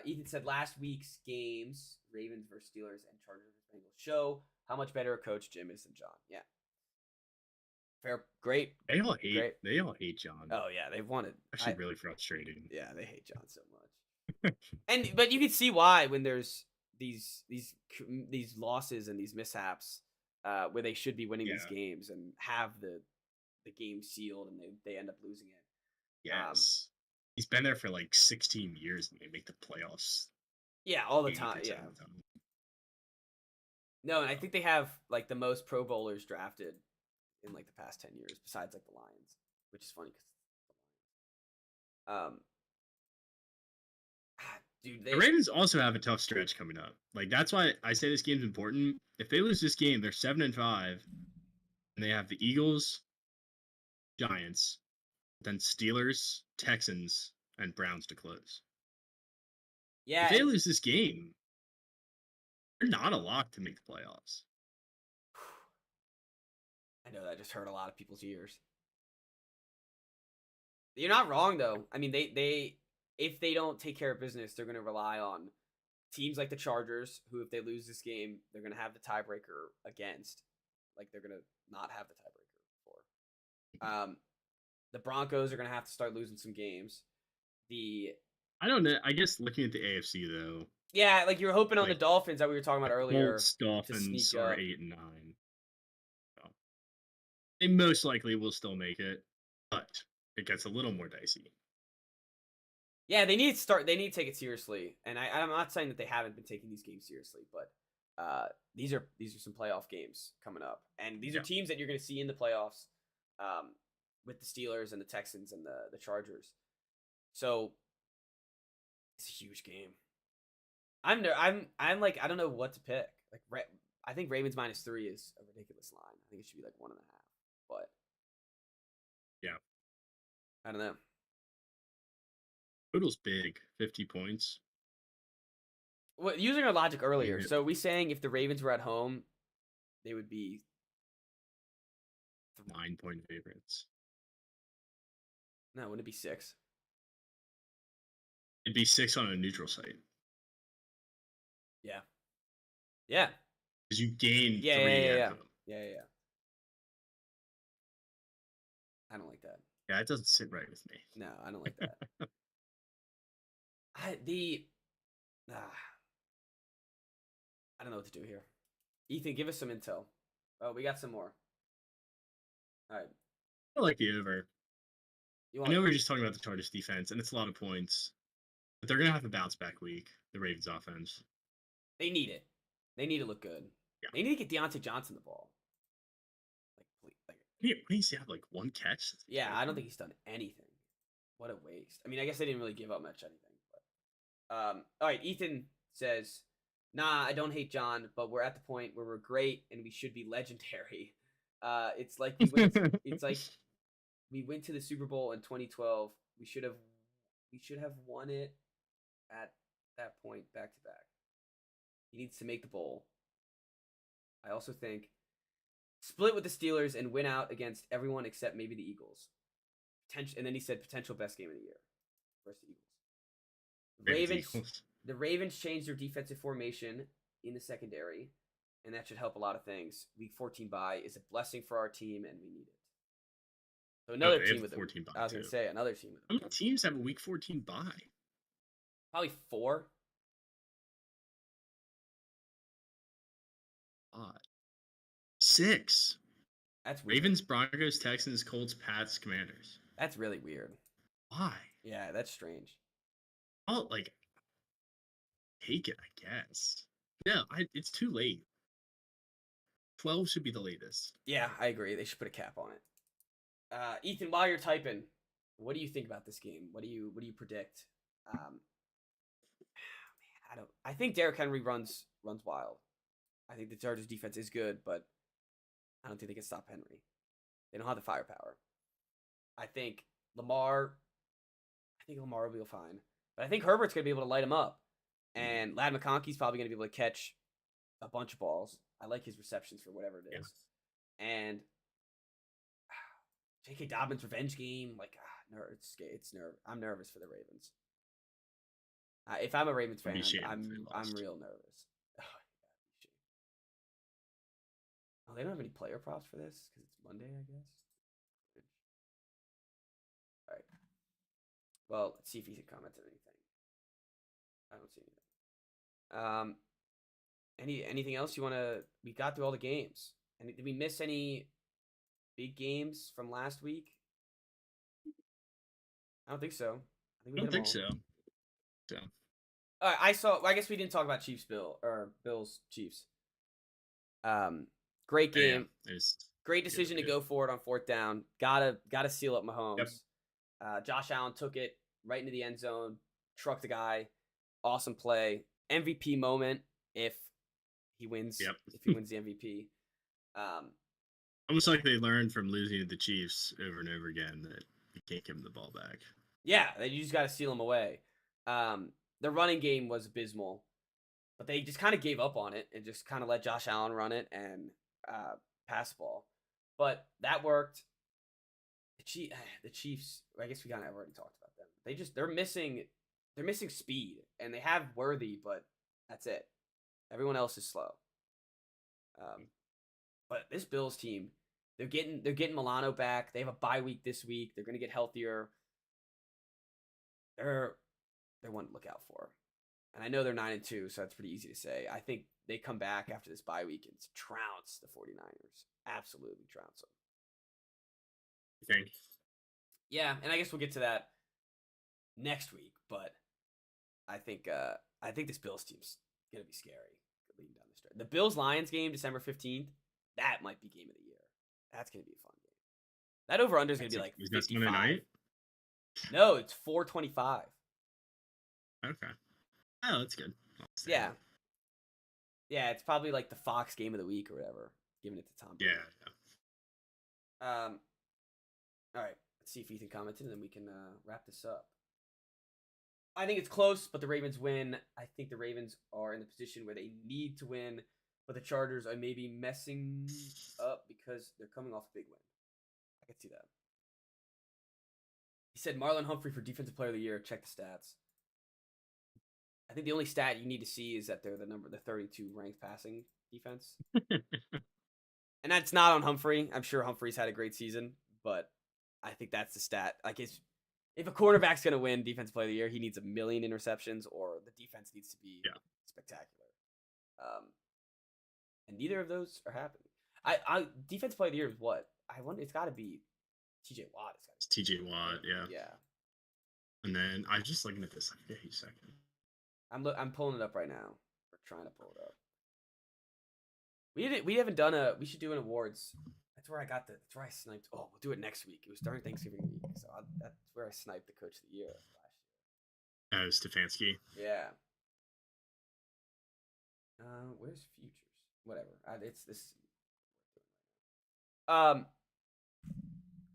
Ethan said last week's games, Ravens versus Steelers and Chargers versus Bengals, show how much better a coach Jim is than John. Yeah. Fair, great. They all hate John. Oh yeah, they've wanted. Actually, really frustrating. Yeah, they hate John so much. But you can see why when there's these losses and these mishaps, where they should be winning these games and have the game sealed, and they end up losing it. Yes, he's been there for like 16 years, and they make the playoffs. Yeah, all the time. Yeah. No, and I think they have like the most Pro Bowlers drafted in like the past 10 years, besides like the Lions, which is funny because dude, the Ravens also have a tough stretch coming up. Like that's why I say this game's important. If they lose this game, they're 7-5, and they have the Eagles, Giants, then Steelers, Texans, and Browns to close. Yeah, if they lose this game, they're not a lock to make the playoffs. I know that just hurt a lot of people's ears. You're not wrong though. I mean, they if they don't take care of business, they're going to rely on teams like the Chargers, who if they lose this game, they're going to have the tiebreaker against. Like they're going to not have the tiebreaker for. The Broncos are going to have to start losing some games. I don't know. I guess looking at the AFC though. Yeah, like you were hoping on the Dolphins that we were talking about earlier. Dolphins are 8-9. They most likely will still make it, but it gets a little more dicey. Yeah, they need to take it seriously, and I'm not saying that they haven't been taking these games seriously, but these are some playoff games coming up, and these are teams that you're going to see in the playoffs, with the Steelers and the Texans and the Chargers. So it's a huge game. I'm like I don't know what to pick. Like I think Ravens -3 is a ridiculous line. I think it should be like 1.5. But yeah, I don't know. Total's big, 50 points. Well, using our logic earlier, Yeah. so we saying if the Ravens were at home, they would be 9-point favorites. no, wouldn't it be 6? It'd be 6 on a neutral site Yeah. Yeah. because you gain Yeah, 3 yeah. at home. Yeah. I don't like that. Yeah, that doesn't sit right with me. No, I don't like that. I don't know what to do here. Ethan, give us some intel. Oh, we got some more. All right. I like the over. You I know we're just talking about the Chargers defense, and it's a lot of points, but they're gonna have a bounce back week. The Ravens offense. They need it. They need to look good. Yeah. They need to get Deontay Johnson the ball. Like What do you see? Have like 1 catch? yeah, I don't think he's done anything. What a waste. I mean, I guess they didn't really give up much anything. But all right, Ethan says, "Nah, I don't hate John, but we're at the point where we're great and we should be legendary. It's like we went to the Super Bowl in 2012. We should have won it at that point back to back. He needs to make the bowl. I also think split with the Steelers and win out against everyone except maybe the Eagles. And then he said potential best game of the year versus the Eagles. The Ravens changed their defensive formation in the secondary, and that should help a lot of things. Week 14 bye is a blessing for our team, and we need it. So another team with 14 bye. I was going to say another team with How many teams have a Week 14 bye? Probably 4. 6. That's weird. Ravens, Broncos, Texans, Colts, Pats, Commanders. That's really weird. Why? Yeah, that's strange. Oh, like take it, I guess. No, it's too late. 12 should be the latest. Yeah, I agree. They should put a cap on it. Ethan, while you're typing, what do you think about this game? What do you predict? I think Derrick Henry runs wild. I think the Chargers defense is good, but I don't think they can stop Henry. They don't have the firepower. I think Lamar will be fine. But I think Herbert's going to be able to light him up. And Ladd McConkey's probably going to be able to catch a bunch of balls. I like his receptions for whatever it is. Yeah. And J.K. Dobbins' revenge game, I'm nervous for the Ravens. If I'm a Ravens fan, I'm real nervous. Oh, they don't have any player props for this because it's Monday, I guess. All right. Well, let's see if Ethan commented anything. I don't see anything. Anything else you want to? We got through all the games. And did we miss any big games from last week? I don't think so. I don't think so. So. All right, I guess we didn't talk about Bills Chiefs. Great game. Yeah. Great decision to go for it on 4th down. Gotta seal up Mahomes. Yep. Josh Allen took it right into the end zone, trucked the guy. Awesome play. MVP moment if he wins. Yep. If he wins the MVP. Almost like they learned from losing to the Chiefs over and over again that you can't give them the ball back. Yeah, you just got to seal them away. The running game was abysmal, but they just kind of gave up on it and just kind of let Josh Allen run it and pass the ball. But that worked. The Chiefs, I guess we kind of already talked about them. They're missing speed, and they have Worthy, but that's it. Everyone else is slow. But this Bills team, they're getting Milano back. They have a bye week this week. They're going to get healthier. They're one to look out for. And I know they're 9-2, so that's pretty easy to say. I think they come back after this bye week and trounce the 49ers. Absolutely trounce them. Okay. Yeah, and I guess we'll get to that next week, but I think this Bills team's gonna be scary leading down the stretch. The Bills-Lions game, December 15th, that might be game of the year. That's gonna be a fun game. That over/under is gonna be like 55. Monday night? No, it's 425. Okay. Oh, that's good. Yeah. Yeah, it's probably like the Fox game of the week or whatever, giving it to Tom. Yeah. All right. Let's see if Ethan commented, and then we can wrap this up. I think it's close, but the Ravens win. I think the Ravens are in the position where they need to win, but the Chargers are maybe messing up because they're coming off a big win. I can see that. He said Marlon Humphrey for Defensive Player of the Year. Check the stats. I think the only stat you need to see is that they're the 32 ranked passing defense. And that's not on Humphrey. I'm sure Humphrey's had a great season, but I think that's the stat. Like, if a quarterback's going to win Defensive Player of the Year, he needs 1 million interceptions, or the defense needs to be spectacular. And neither of those are happening. I Defensive Player of the Year is what? I wonder. It's got to be T.J. Watt. It's T.J. Watt, yeah. Yeah. And then I was just looking at this. Wait a second. I'm pulling it up right now. We're trying to pull it up. We haven't done we should do an awards. That's where I sniped. Oh, we'll do it next week. It was during Thanksgiving week, so that's where I sniped the Coach of the Year last year. Stefanski. Yeah. Where's futures? Whatever. It's this.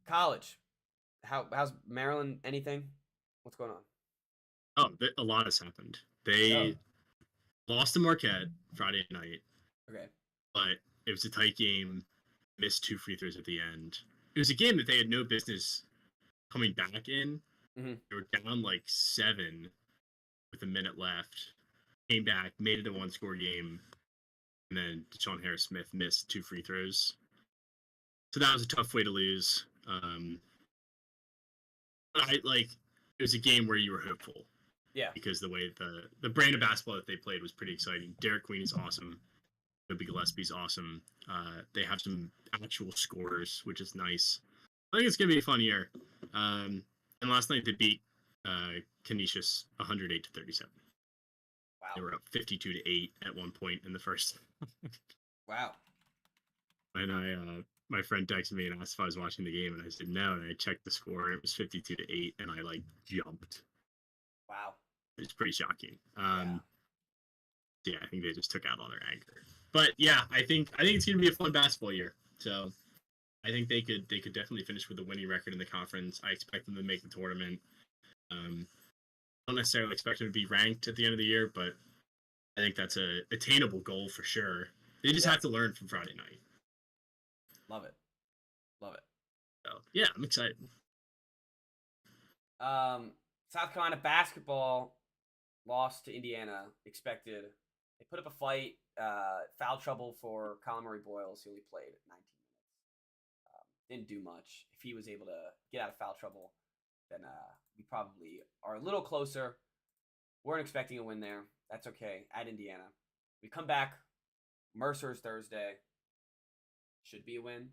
College. How's Maryland? Anything? What's going on? Oh, a lot has happened. They lost to Marquette Friday night. Okay. But it was a tight game. Missed 2 free throws at the end. It was a game that they had no business coming back in. Mm-hmm. They were down like 7 with a minute left. Came back, made it a 1-score game, and then Deshaun Harris-Smith missed 2 free throws. So that was a tough way to lose. But it was a game where you were hopeful. Yeah. Because the way the brand of basketball that they played was pretty exciting. Derek Queen is awesome. Kobe Gillespie's awesome. They have some actual scorers, which is nice. I think it's going to be a fun year. And last night they beat Canisius 108-37. Wow. They were up 52-8 at one point in the first. Wow. And my friend texted me and asked if I was watching the game, and I said no. And I checked the score, and it was 52-8, and I jumped. Wow. It's pretty shocking. Yeah, I think they just took out all their anger. But yeah, I think it's going to be a fun basketball year. So I think they could definitely finish with a winning record in the conference. I expect them to make the tournament. Don't necessarily expect them to be ranked at the end of the year, but I think that's a attainable goal for sure. They just have to learn from Friday night. Love it. So yeah, I'm excited. South Carolina basketball lost to Indiana. Expected. They put up a fight. Foul trouble for Colin Murray Boyles. He only played 19 minutes. Didn't do much. If he was able to get out of foul trouble, then we probably are a little closer. Weren't expecting a win there. That's okay. At Indiana, we come back. Mercer's Thursday. Should be a win.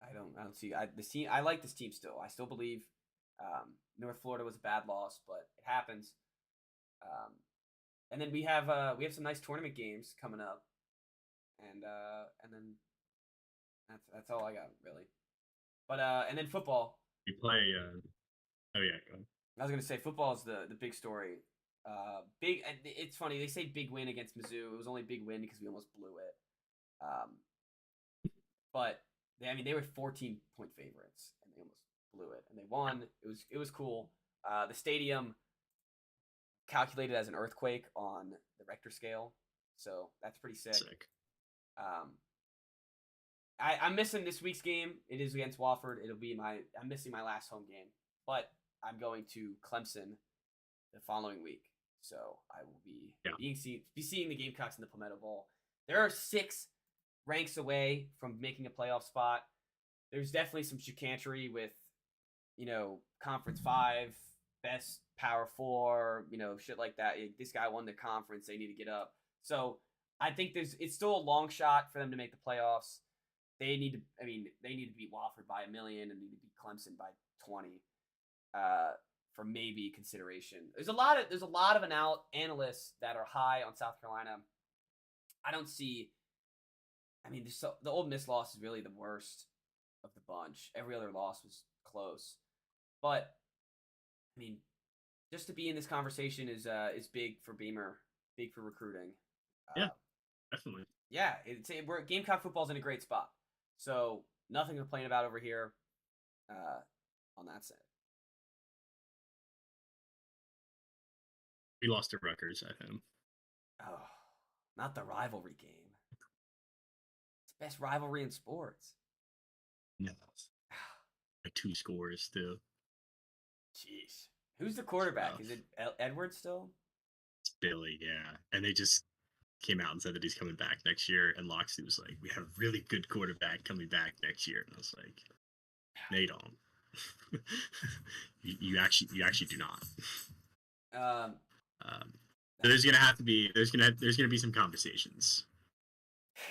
I don't see this team. I like this team still. I still believe North Florida was a bad loss, but it happens. And then we have some nice tournament games coming up, and then that's all I got really. But and then football. We play. Oh yeah, go ahead. I was gonna say football is the big story. Big. It's funny they say big win against Mizzou. It was only a big win because we almost blew it. But they were 14-point favorites and they almost blew it, and they won. It was cool. The stadium calculated as an earthquake on the Richter scale, so that's pretty sick. I'm missing this week's game. It is against Wofford. I'm missing my last home game, but I'm going to Clemson the following week, so I will be seeing the Gamecocks in the Palmetto Bowl. There are 6 ranks away from making a playoff spot. There's definitely some chicanery with, Conference 5, best Power 4, shit like that. This guy won the conference. They need to get up. So I think it's still a long shot for them to make the playoffs. They need to beat Wofford by 1 million and need to beat Clemson by 20 for maybe consideration. There's a lot of analysts that are high on South Carolina. I don't see. The Ole Miss loss is really the worst of the bunch. Every other loss was close, but just to be in this conversation is big for Beamer, big for recruiting. Yeah, definitely. Yeah, Gamecock football's in a great spot, so nothing to complain about over here. On that side. We lost to Rutgers at home. Oh, not the rivalry game. It's the best rivalry in sports. No. Like 2 scores too. Jeez. Who's the quarterback? Tough. Is it Edwards still? It's Billy, yeah. And they just came out and said that he's coming back next year. And Loxley was like, "We have a really good quarterback coming back next year." And I was like, "No, you don't. you actually do not." There's gonna be some conversations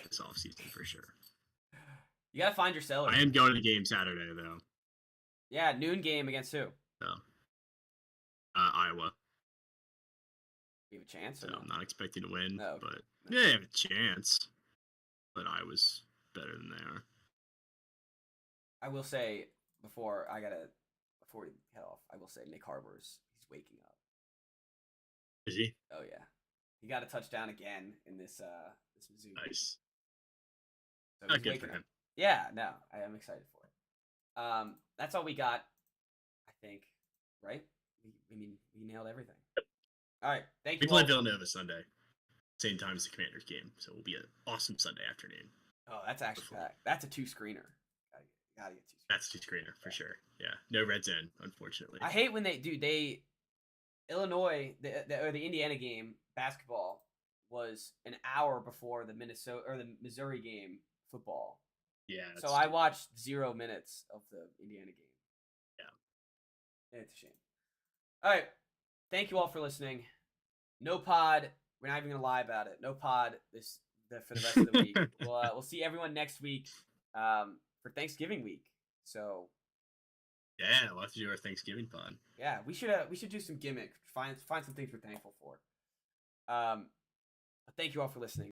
this offseason for sure. You gotta find your seller. I am going to the game Saturday though. Yeah, noon game against who? So, Iowa. You have a chance? So Or no? I'm not expecting to win, No. but yeah, I have a chance. But Iowa's better than they are. I will say before we head off, I will say Nick Harbor's he's waking up. Is he? Oh yeah, he got a touchdown again in this Mizzou game. Nice. So Not he's good waking for up. him. Yeah, no, I am excited for it. That's all we got, I think. Right? We nailed everything. All right, thank you. We play Villanova Sunday, same time as the Commanders game, so it will be an awesome Sunday afternoon. Oh, that's actually that's a 2-screener. Gotta get 2 screeners. That's 2-screener for sure. Yeah, no red zone, unfortunately. I hate when Illinois or the Indiana game basketball was an hour before the Minnesota or the Missouri game football. Yeah. So I watched 0 minutes of the Indiana game. Yeah. It's a shame. All right. Thank you all for listening. No pod. We're not even gonna lie about it. No pod for the rest of the week. We'll see everyone next week for Thanksgiving week. So yeah, we'll have to do our Thanksgiving pod. yeah, we should do some gimmick. Find some things we're thankful for. But thank you all for listening.